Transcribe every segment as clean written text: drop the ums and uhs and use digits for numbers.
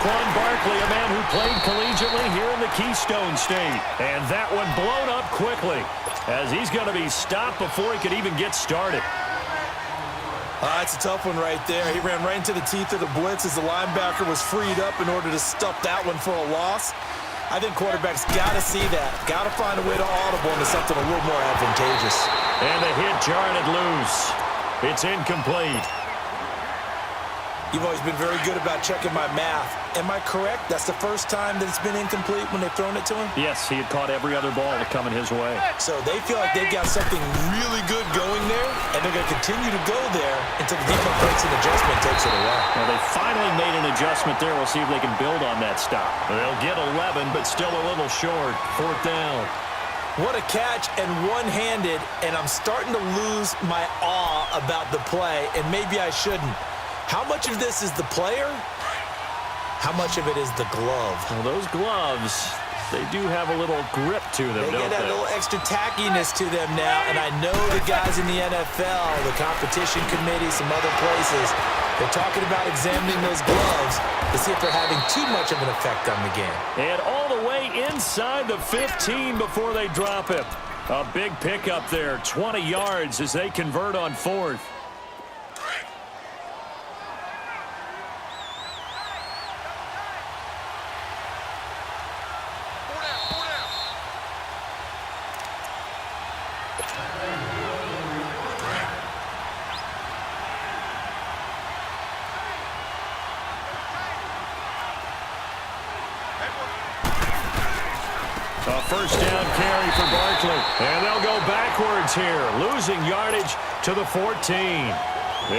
Saquon Barkley, a man who played collegiately here in the Keystone State. And that one blown up quickly as he's going to be stopped before he could even get started. It's a tough one right there. He ran right into the teeth of the blitz as the linebacker was freed up in order to stuff that one for a loss. I think quarterbacks got to see that. Got to find a way to audible into something a little more advantageous. And the hit jarred it loose. It's incomplete. You've always been very good about checking my math. Am I correct? That's the first time that it's been incomplete when they've thrown it to him? Yes, he had caught every other ball coming his way. So they feel like they've got something really good going there, and they're going to continue to go there until the defense makes an adjustment and takes it away. Well, they finally made an adjustment there. We'll see if they can build on that stop. They'll get 11, but still a little short. 4th down. What a catch, and one-handed, and I'm starting to lose my awe about the play, and maybe I shouldn't. How much of this is the player? How much of it is the glove? Well, those gloves, they do have a little grip to them, don't they? They get that little extra tackiness to them now, and I know the guys in the NFL, the competition committee, some other places, they're talking about examining those gloves to see if they're having too much of an effect on the game. And all the way inside the 15 before they drop him. A big pickup there, 20 yards as they convert on 4th. A first down carry for Barkley. And they'll go backwards here, losing yardage to the 14.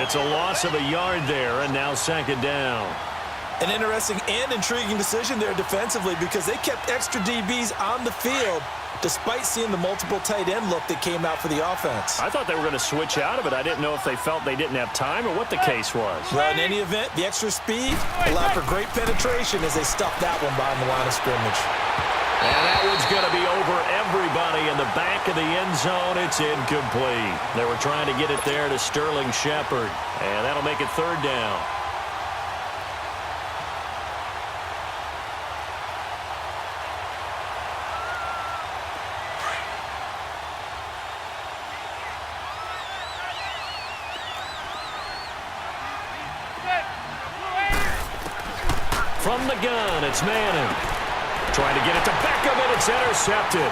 It's a loss of a yard there, and now 2nd down. An interesting and intriguing decision there defensively because they kept extra DBs on the field despite seeing the multiple tight end look that came out for the offense. I thought they were going to switch out of it. I didn't know if they felt they didn't have time or what the case was. Well, in any event, the extra speed allowed for great penetration as they stuffed that one behind the line of scrimmage. And that one's going to be over everybody in the back of the end zone. It's incomplete. They were trying to get it there to Sterling Shepard. And that'll make it 3rd down. From the gun, it's Manning. Trying to get it to Beckham, and it's intercepted.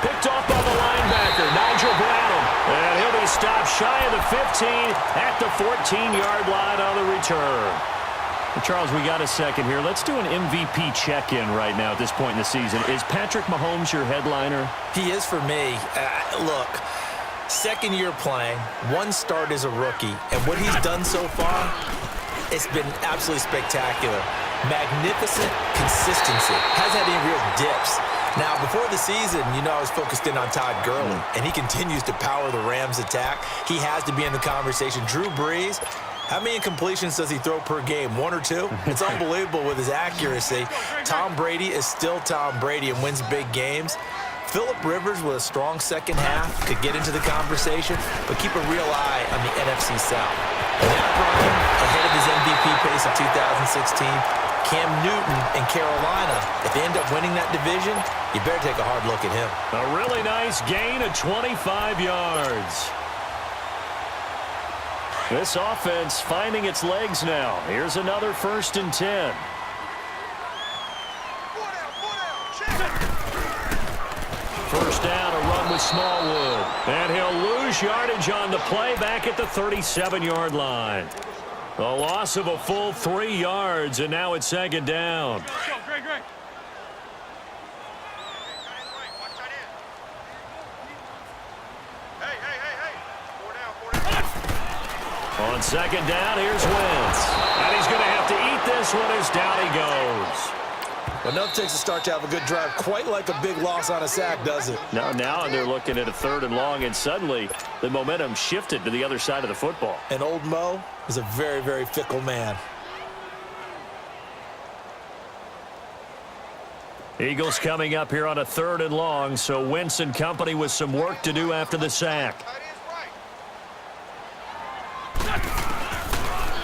Picked off by the linebacker, Nigel Bradham. And he'll be stopped shy of the 15 at the 14-yard line on the return. Well, Charles, we got a second here. Let's do an MVP check-in right now at this point in the season. Is Patrick Mahomes your headliner? He is for me. Look, 2nd year playing, 1 start as a rookie, and what he's done so far, it's been absolutely spectacular. Magnificent consistency. Hasn't had any real dips. Now, before the season, I was focused in on Todd Gurley, and he continues to power the Rams' attack. He has to be in the conversation. Drew Brees, how many incompletions does he throw per game? 1 or 2? It's unbelievable with his accuracy. Tom Brady is still Tom Brady and wins big games. Phillip Rivers with a strong second half could get into the conversation, but keep a real eye on the NFC South. Matt Ryan ahead of his MVP pace of 2016. Cam Newton in Carolina. If they end up winning that division, you better take a hard look at him. A really nice gain of 25 yards. This offense finding its legs now. Here's another 1st and 10. First down, a run with Smallwood. And he'll lose yardage on the play back at the 37-yard line. A loss of a full 3 yards, and now it's 2nd down. Great. On 2nd down, here's Wentz. And he's going to have to eat this one as down he goes. Well, nothing takes a start to have a good drive quite like a big loss on a sack, does it? Now they're looking at a 3rd and long, and suddenly the momentum shifted to the other side of the football. And old Mo is a very, very fickle man. Eagles coming up here on a 3rd and long, so Wentz and company with some work to do after the sack.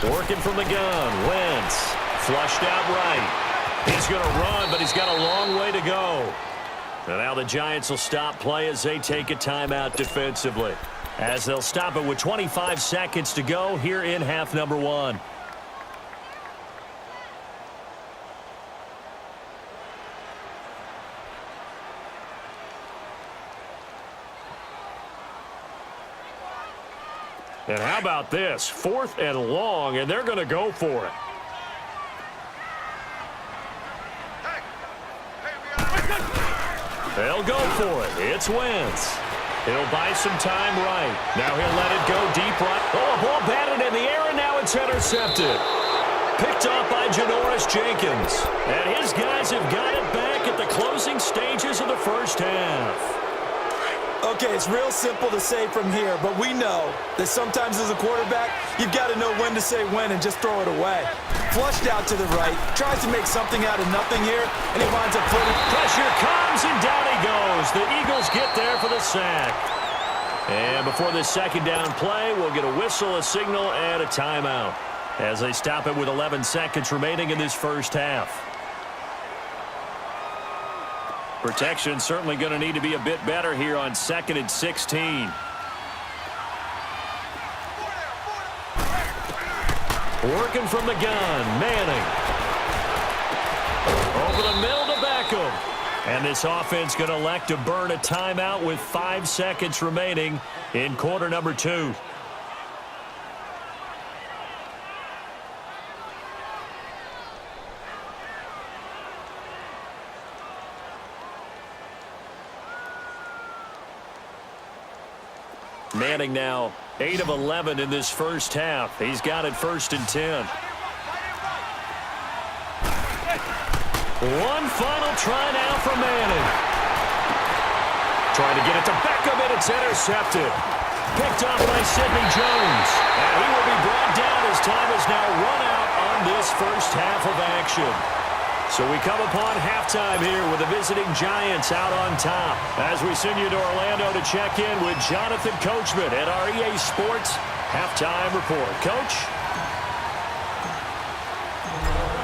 Working from the gun, Wentz. Flushed out right. He's going to run, but he's got a long way to go. And now the Giants will stop play as they take a timeout defensively. As they'll stop it with 25 seconds to go here in half number 1. And how about this? 4th and long, and they're going to go for it. They'll go for it. It's Wentz. He'll buy some time right. Now he'll let it go deep right. Oh, a ball batted in the air, and now it's intercepted. Picked off by Janoris Jenkins. And his guys have got it back at the closing stages of the first half. Okay, it's real simple to say from here, but we know that sometimes as a quarterback, you've got to know when to say when and just throw it away. Flushed out to the right, tries to make something out of nothing here, and he winds up floating. Pressure comes, and down he goes. The Eagles get there for the sack. And before this second down play, we'll get a whistle, a signal, and a timeout as they stop it with 11 seconds remaining in this first half. Protection certainly going to need to be a bit better here on 2nd and 16. Working from the gun, Manning. Over the middle to Beckham. And this offense going to elect to burn a timeout with 5 seconds remaining in quarter number 2. Manning now 8 of 11 in this first half. He's got it 1st and 10. One final try now for Manning. Trying to get it to Beckham, and it's intercepted. Picked off by Sidney Jones. And he will be brought down as time is now run out on this first half of action. So we come upon halftime here with the visiting Giants out on top. As we send you to Orlando to check in with Jonathan Coachman at our EA Sports Halftime Report. Coach?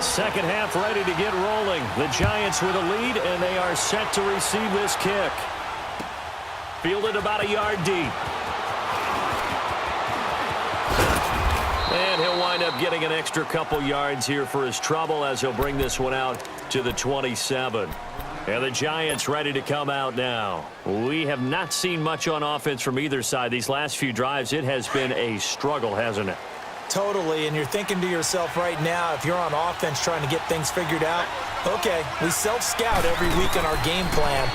Second half ready to get rolling. The Giants with a lead, and they are set to receive this kick. Fielded about a yard deep. And he'll wind up getting an extra couple yards here for his trouble as he'll bring this one out to the 27. And the Giants ready to come out now. We have not seen much on offense from either side. These last few drives, it has been a struggle, hasn't it? Totally, and you're thinking to yourself right now, if you're on offense trying to get things figured out, okay, we self-scout every week on our game plan.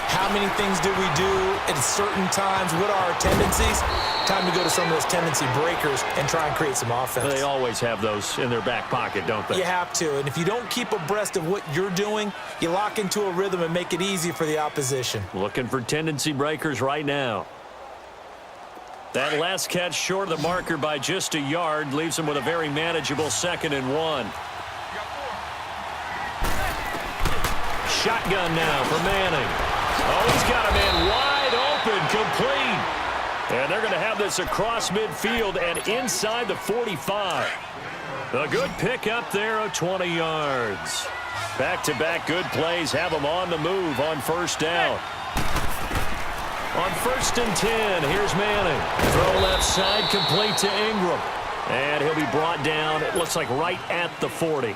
How many things do we do at certain times? What are our tendencies? Time to go to some of those tendency breakers and try and create some offense. They always have those in their back pocket, don't they? You have to, and if you don't keep abreast of what you're doing, you lock into a rhythm and make it easy for the opposition. Looking for tendency breakers right now. That last catch short of the marker by just a yard leaves him with a very manageable 2nd and 1. Shotgun now for Manning. Oh, he's got a man wide open, complete. And they're going to have this across midfield and inside the 45. A good pick up there of 20 yards. Back-to-back good plays have them on the move on first down. On 1st and 10, here's Manning. Throw left side, complete to Ingram. And he'll be brought down, it looks like right at the 40.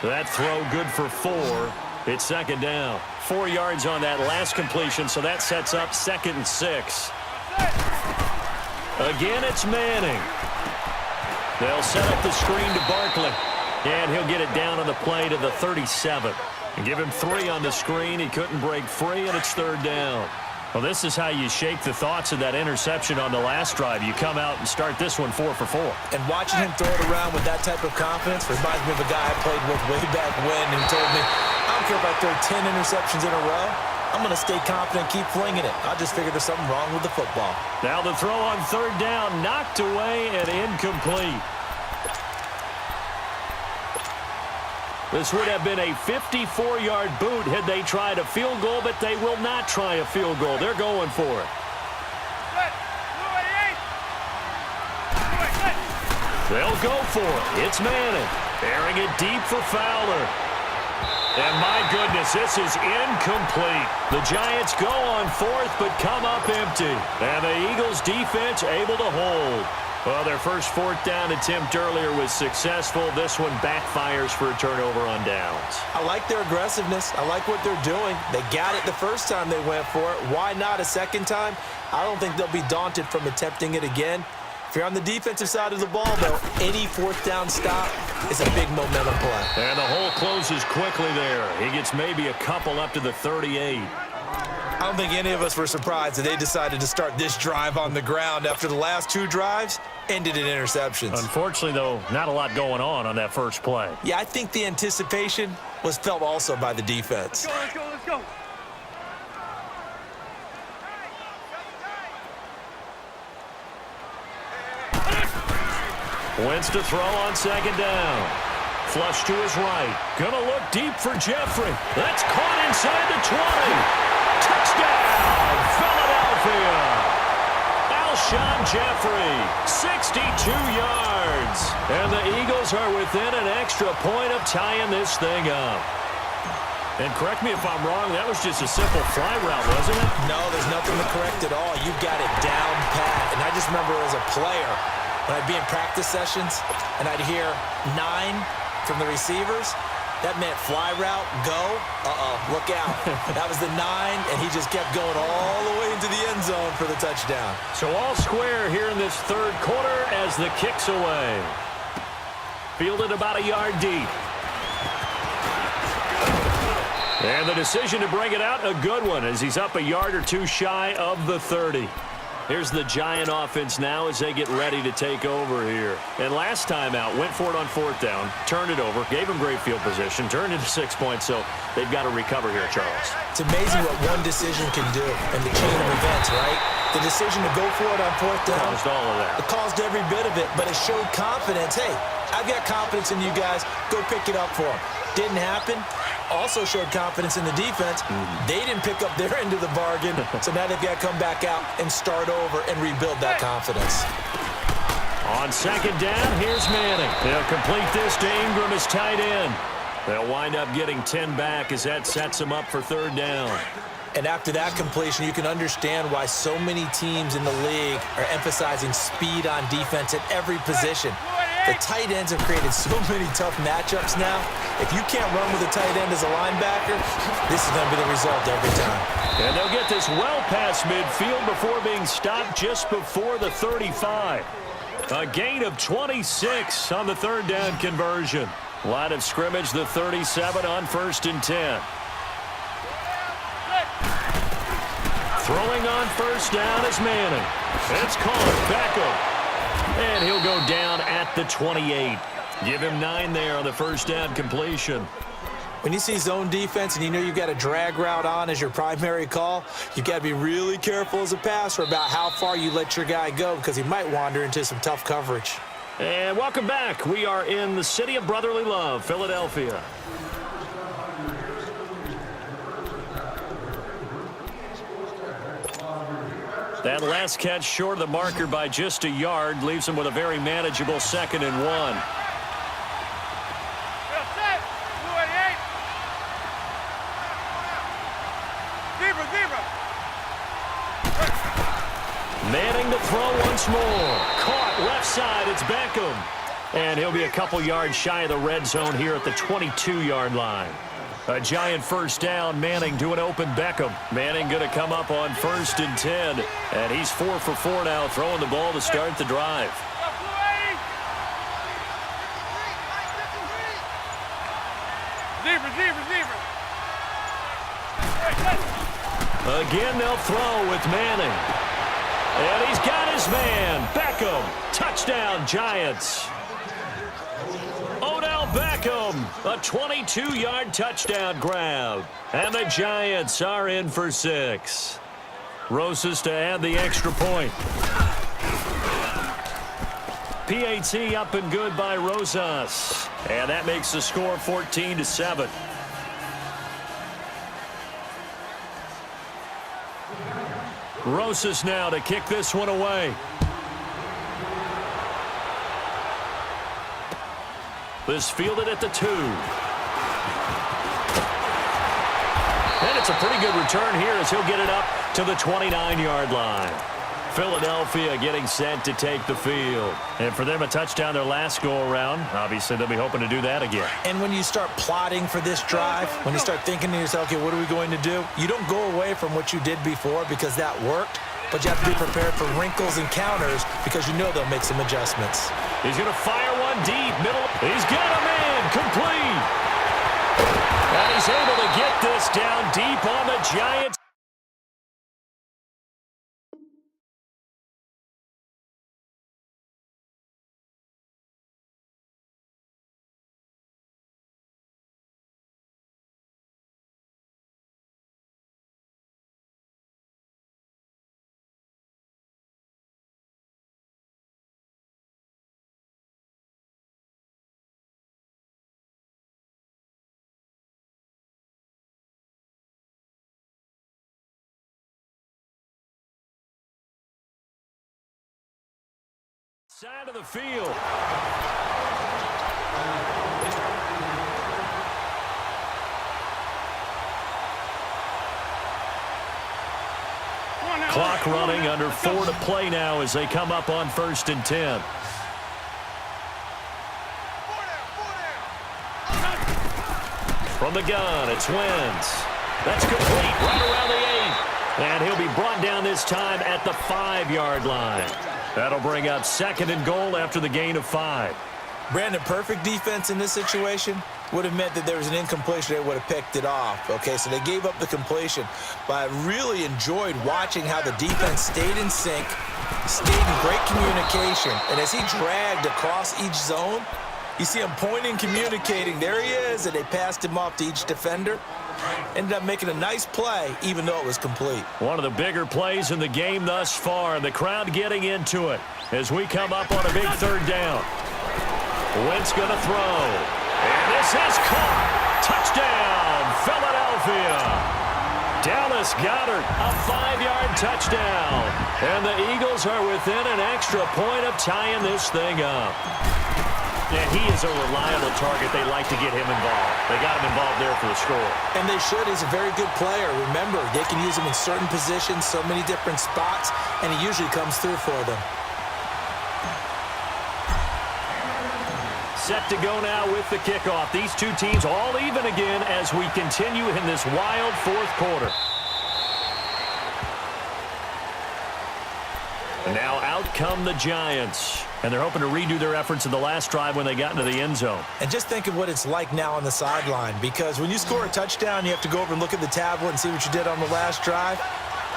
That throw good for 4. It's 2nd down. 4 yards on that last completion, so that sets up 2nd and 6. Again, it's Manning. They'll set up the screen to Barkley. And he'll get it down on the play to the 37. And give him 3 on the screen. He couldn't break free, and it's 3rd down. Well, this is how you shake the thoughts of that interception on the last drive. You come out and start this one 4 for 4. And watching him throw it around with that type of confidence reminds me of a guy I played with way back when, and he told me, I don't care if I throw 10 interceptions in a row. I'm going to stay confident, keep flinging it. I just figured there's something wrong with the football. Now the throw on 3rd down, knocked away and incomplete. This would have been a 54-yard boot had they tried a field goal, but they will not try a field goal. They're going for it. They'll go for it. It's Manning. Airing it deep for Fowler. And my goodness, this is incomplete. The Giants go on fourth, but come up empty. And the Eagles' defense able to hold. Well, their first fourth down attempt earlier was successful. This one backfires for a turnover on downs. I like their aggressiveness. I like what they're doing. They got it the first time they went for it. Why not a second time? I don't think they'll be daunted from attempting it again. If you're on the defensive side of the ball, though, any fourth down stop is a big momentum play. And the hole closes quickly there. He gets maybe a couple up to the 38. I don't think any of us were surprised that they decided to start this drive on the ground after the last two drives ended in interceptions. Unfortunately, though, not a lot going on that first play. Yeah, I think the anticipation was felt also by the defense. Let's go, let's go, let's go. Wentz to throw on second down. Flush to his right. Gonna look deep for Jeffrey. That's caught inside the 20. Touchdown, Philadelphia. Alshon Jeffrey, 62 yards. And the Eagles are within an extra point of tying this thing up. And correct me if I'm wrong, that was just a simple fly route, wasn't it? No, there's nothing to correct at all. You got it down pat. And I just remember as a player, when I'd be in practice sessions and I'd hear 9 from the receivers, that meant fly route, go, look out. That was the 9, and he just kept going all the way into the end zone for the touchdown. So all square here in this third quarter as the kick's away. Fielded about a yard deep. And the decision to bring it out, a good one, as he's up a yard or two shy of the 30. Here's the Giant offense now as they get ready to take over here. And last time out, went for it on fourth down, turned it over, gave him great field position, turned into 6 points, so they've got to recover here, Charles. It's amazing what one decision can do in the chain of events, right? The decision to go for it on fourth down. Caused all of that. It caused every bit of it, but it showed confidence. Hey, I've got confidence in you guys. Go pick it up for them. Didn't happen. Also showed confidence in the defense. They didn't pick up their end of the bargain, so now they've got to come back out and start over and rebuild that confidence. On second down, here's Manning. They'll complete this to Ingram as tight end. They'll wind up getting 10 back as that sets them up for third down. And after that completion, you can understand why so many teams in the league are emphasizing speed on defense at every position. The tight ends have created so many tough matchups now. If you can't run with a tight end as a linebacker, this is going to be the result every time. And they'll get this well past midfield before being stopped just before the 35. A gain of 26 on the third down conversion. Line of scrimmage, the 37 on 1st and 10. Throwing on first down is Manning. It's caught. Beckham. And he'll go down at the 28. Give him 9 there on the first down completion. When you see zone defense and you know you've got a drag route on as your primary call, you've got to be really careful as a passer about how far you let your guy go because he might wander into some tough coverage. And welcome back. We are in the city of brotherly love, Philadelphia. That last catch short of the marker by just a yard leaves him with a very manageable 2nd and 1. Manning to throw once more. Caught left side. It's Beckham. And he'll be a couple yards shy of the red zone here at the 22-yard line. A Giant first down. Manning to an open Beckham. Manning going to come up on 1st and 10. And he's 4 for 4 now, throwing the ball to start the drive. Again, they'll throw with Manning. And he's got his man. Beckham. Touchdown, Giants. Odell Beckham, a 22-yard touchdown grab. And the Giants are in for 6. Rosas to add the extra point. PAT up and good by Rosas. And that makes the score 14-7. Rosas now to kick this one away. This fielded at the 2. And it's a pretty good return here as he'll get it up to the 29-yard line. Philadelphia getting set to take the field. And for them, a touchdown their last go-around. Obviously, they'll be hoping to do that again. And when you start plotting for this drive, when you start thinking to yourself, okay, what are we going to do? You don't go away from what you did before because that worked, but you have to be prepared for wrinkles and counters because you know they'll make some adjustments. He's going to fire one deep, middle. He's got a man, complete. And he's able to get this down deep on the Giants. Side of the field. Clock running, under 4 to play now as they come up on 1st and 10. From the gun, it's Wentz. That's complete, right around the 8. And he'll be brought down this time at the 5-yard line. That'll bring up 2nd and goal after the gain of 5. Brandon, perfect defense in this situation would have meant that there was an incompletion. They would have picked it off. Okay, so they gave up the completion. But I really enjoyed watching how the defense stayed in sync, stayed in great communication. And as he dragged across each zone, you see him pointing, communicating. There he is, and they passed him off to each defender. Ended up making a nice play, even though it was complete. One of the bigger plays in the game thus far, and the crowd getting into it as we come up on a big 3rd down. Wentz going to throw. And this is caught. Touchdown, Philadelphia. Dallas Goedert, a 5-yard touchdown. And the Eagles are within an extra point of tying this thing up. Yeah, he is a reliable target. They like to get him involved. They got him involved there for the score. And they should. He's a very good player. Remember, they can use him in certain positions, so many different spots, and he usually comes through for them. Set to go now with the kickoff. These two teams all even again as we continue in this wild 4th quarter. And now out come the Giants. And they're hoping to redo their efforts in the last drive when they got into the end zone. And just think of what it's like now on the sideline, because when you score a touchdown, you have to go over and look at the tablet and see what you did on the last drive.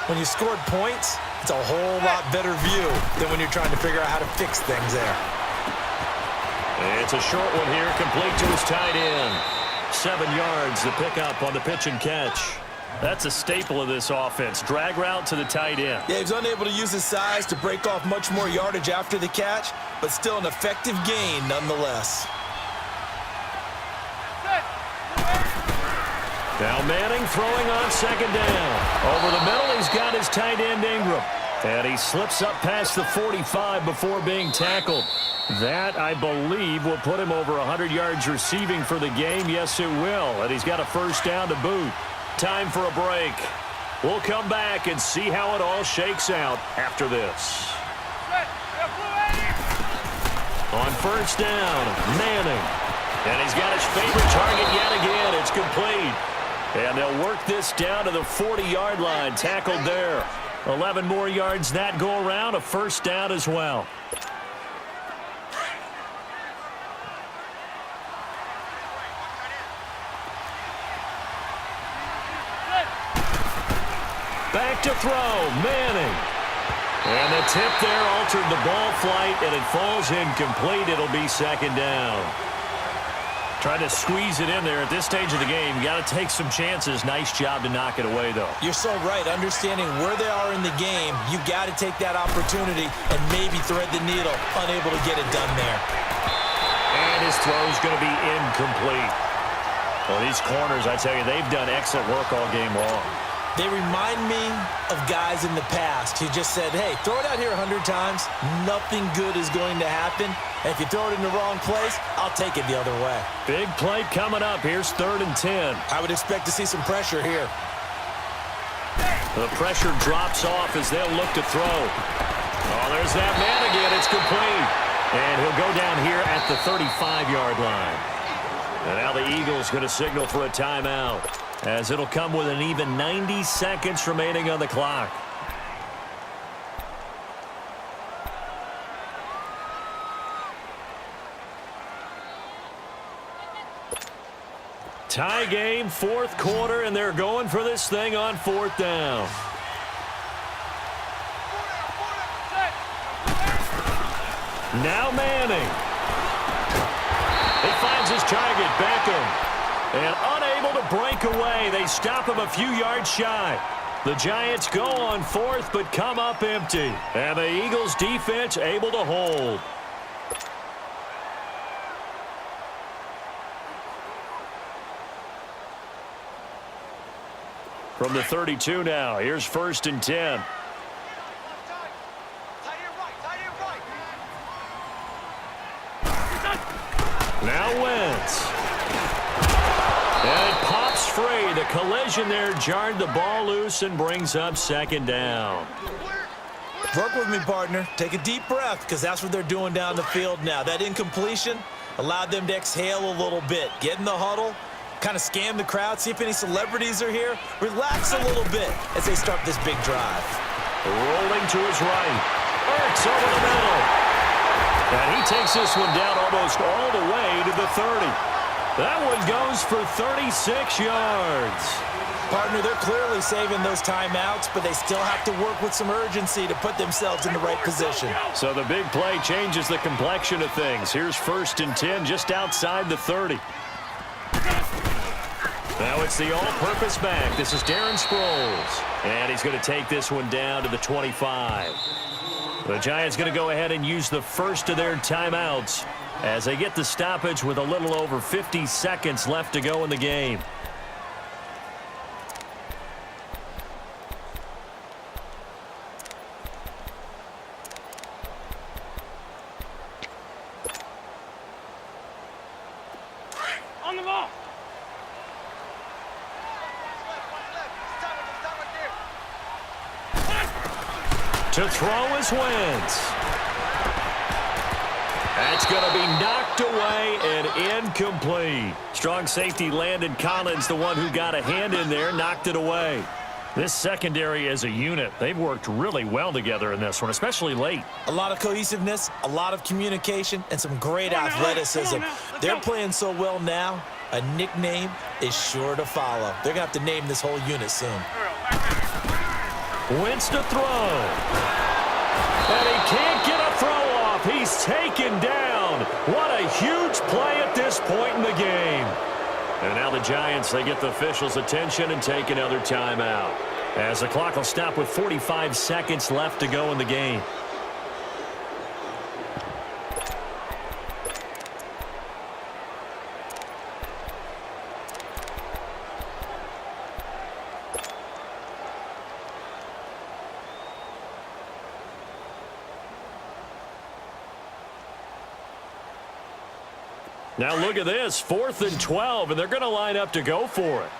When you scored points, it's a whole lot better view than when you're trying to figure out how to fix things there. It's a short one here, complete to his tight end. 7 yards, the pickup on the pitch and catch. That's a staple of this offense. Drag route to the tight end. Yeah, he was unable to use his size to break off much more yardage after the catch, but still an effective gain nonetheless. Now Manning throwing on 2nd down. Over the middle, he's got his tight end Ingram. And he slips up past the 45 before being tackled. That, I believe, will put him over 100 yards receiving for the game. Yes, it will. And he's got a 1st down to boot. Time for a break. We'll come back and see how it all shakes out after this. On 1st down, Manning. And he's got his favorite target yet again. It's complete. And they'll work this down to the 40-yard line. Tackled there. 11 more yards that go around. A 1st down as well. Back to throw, Manning. And the tip there altered the ball flight, and it falls incomplete. It'll be 2nd down. Trying to squeeze it in there at this stage of the game. You got to take some chances. Nice job to knock it away, though. You're so right. Understanding where they are in the game, you got to take that opportunity and maybe thread the needle. Unable to get it done there. And his throw's going to be incomplete. Well, these corners, I tell you, they've done excellent work all game long. They remind me of guys in the past who just said, hey, throw it out here 100 times. Nothing good is going to happen. And if you throw it in the wrong place, I'll take it the other way. Big play coming up. Here's 3rd and 10. I would expect to see some pressure here. The pressure drops off as they'll look to throw. Oh, there's that man again. It's complete. And he'll go down here at the 35-yard line. And now the Eagles going to signal for a timeout, as it'll come with an even 90 seconds remaining on the clock. Tie game, 4th quarter, and they're going for this thing on 4th down. Now Manning. He finds his target, Beckham. And unable to break away. They stop him a few yards shy. The Giants go on 4th, but come up empty. And the Eagles defense able to hold. From the 32 now, here's 1st and 10. Now Wentz. And it pops free. The collision there jarred the ball loose and brings up 2nd down. Work with me, partner. Take a deep breath, because that's what they're doing down the field now. That incompletion allowed them to exhale a little bit. Get in the huddle, kind of scan the crowd, see if any celebrities are here. Relax a little bit as they start this big drive. Rolling to his right. Ertz over the middle. And he takes this one down almost all the way to the 30. That one goes for 36 yards. Partner, they're clearly saving those timeouts, but they still have to work with some urgency to put themselves in the right position. So the big play changes the complexion of things. Here's 1st and 10 just outside the 30. Now it's the all-purpose back. This is Darren Sproles. And he's going to take this one down to the 25. The Giants going to go ahead and use the first of their timeouts as they get the stoppage with a little over 50 seconds left to go in the game. On the ball. To throw is Wentz. That's going to be knocked away and incomplete. Strong safety Landon Collins, the one who got a hand in there, knocked it away. This secondary as a unit, they've worked really well together in this one, especially late. A lot of cohesiveness, a lot of communication, and some great athleticism. They're playing so well now, a nickname is sure to follow. They're going to have to name this whole unit soon. Wentz to throw. And he can't get a throw off. He's taken down. What a huge play at this point in the game. And now the Giants, they get the officials' attention and take another timeout, as the clock will stop with 45 seconds left to go in the game. Now look at this, 4th and 12, and they're going to line up to go for it.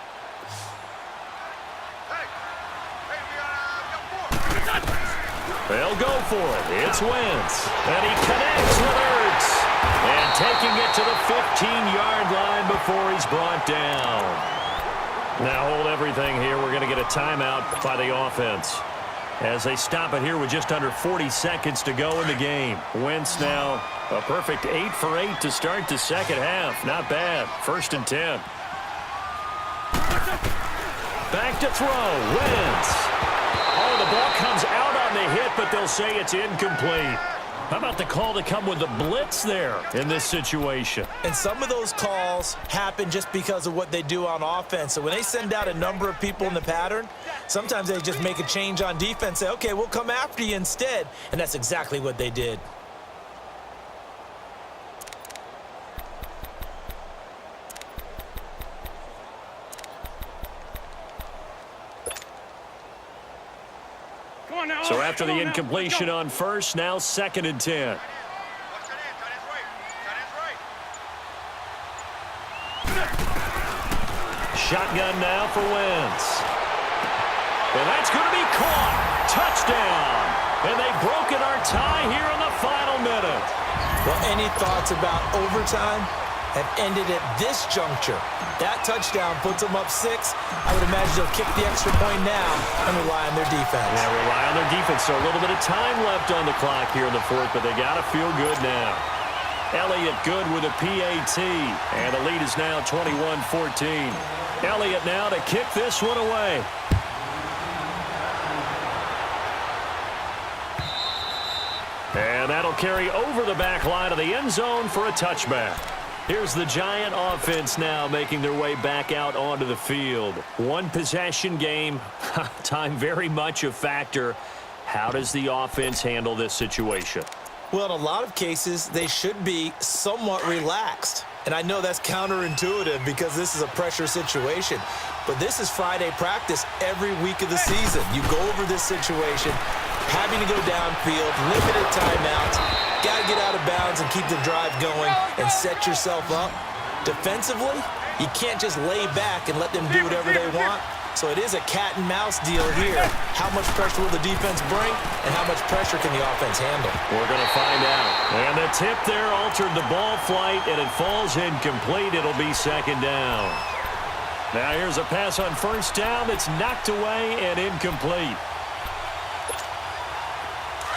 They'll go for it. It's Wentz. And he connects with Ertz. And taking it to the 15-yard line before he's brought down. Now hold everything here. We're going to get a timeout by the offense, as they stop it here with just under 40 seconds to go in the game. Wentz now a perfect 8 for 8 to start the second half. Not bad. 1st and 10. Back to throw. Wentz. Oh, the ball comes out on the hit, but they'll say it's incomplete. How about the call to come with the blitz there in this situation? And some of those calls happen just because of what they do on offense. So when they send out a number of people in the pattern, sometimes they just make a change on defense, say, okay, we'll come after you instead. And that's exactly what they did. So after the incompletion on first, now 2nd and 10. Shotgun now for Wentz. And that's going to be caught. Touchdown. And they've broken our tie here in the final minute. Well, any thoughts about overtime have ended at this juncture. That touchdown puts them up 6. I would imagine they'll kick the extra point now and rely on their defense. Yeah, rely on their defense. So a little bit of time left on the clock here in the 4th, but they got to feel good now. Elliott good with a PAT, and the lead is now 21-14. Elliott now to kick this one away. And that'll carry over the back line of the end zone for a touchback. Here's the Giant offense now making their way back out onto the field. One possession game, time very much a factor. How does the offense handle this situation? Well, in a lot of cases, they should be somewhat relaxed. And I know that's counterintuitive because this is a pressure situation. But this is Friday practice every week of the season. You go over this situation, having to go downfield, limited timeouts, got to get out of bounds and keep the drive going and set yourself up. Defensively, you can't just lay back and let them do whatever they want. So it is a cat and mouse deal here. How much pressure will the defense bring and how much pressure can the offense handle? We're going to find out. And the tip there altered the ball flight, and it falls incomplete. It'll be 2nd down. Now here's a pass on 1st down that's knocked away and incomplete.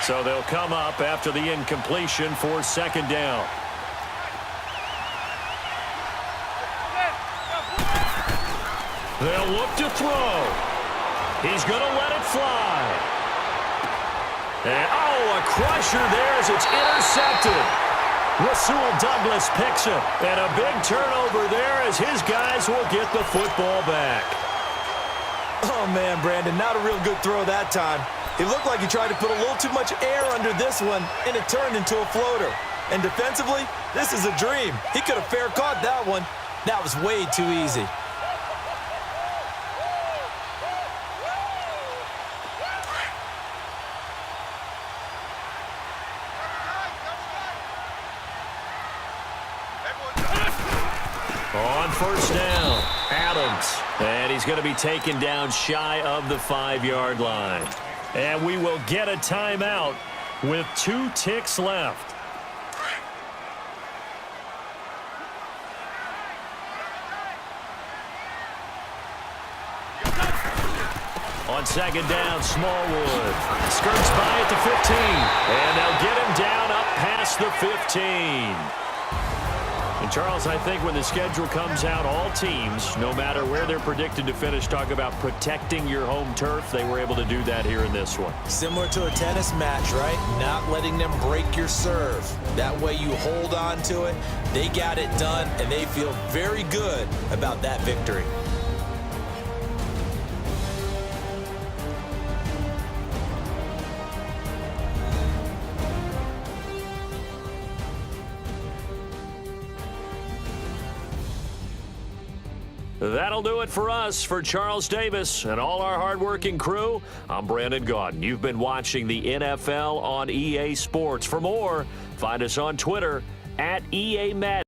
So they'll come up after the incompletion for 2nd down. They'll look to throw. He's going to let it fly. And, oh, a crusher there as it's intercepted. Rasul Douglas picks it. And a big turnover there as his guys will get the football back. Oh, man, Brandon, not a real good throw that time. It looked like he tried to put a little too much air under this one, and it turned into a floater. And defensively, this is a dream. He could have fair caught that one. That was way too easy. On 1st down, Adams. And he's going to be taken down shy of the 5-yard line. And we will get a timeout with 2 ticks left. On 2nd down, Smallwood skirts by at the 15. And they'll get him down up past the 15. And Charles, I think when the schedule comes out, all teams, no matter where they're predicted to finish, talk about protecting your home turf. They were able to do that here in this one. Similar to a tennis match, right? Not letting them break your serve. That way you hold on to it. They got it done, and they feel very good about that victory. That'll do it for us. For Charles Davis and all our hardworking crew, I'm Brandon Gaudin. You've been watching the NFL on EA Sports. For more, find us on Twitter @EA Madden.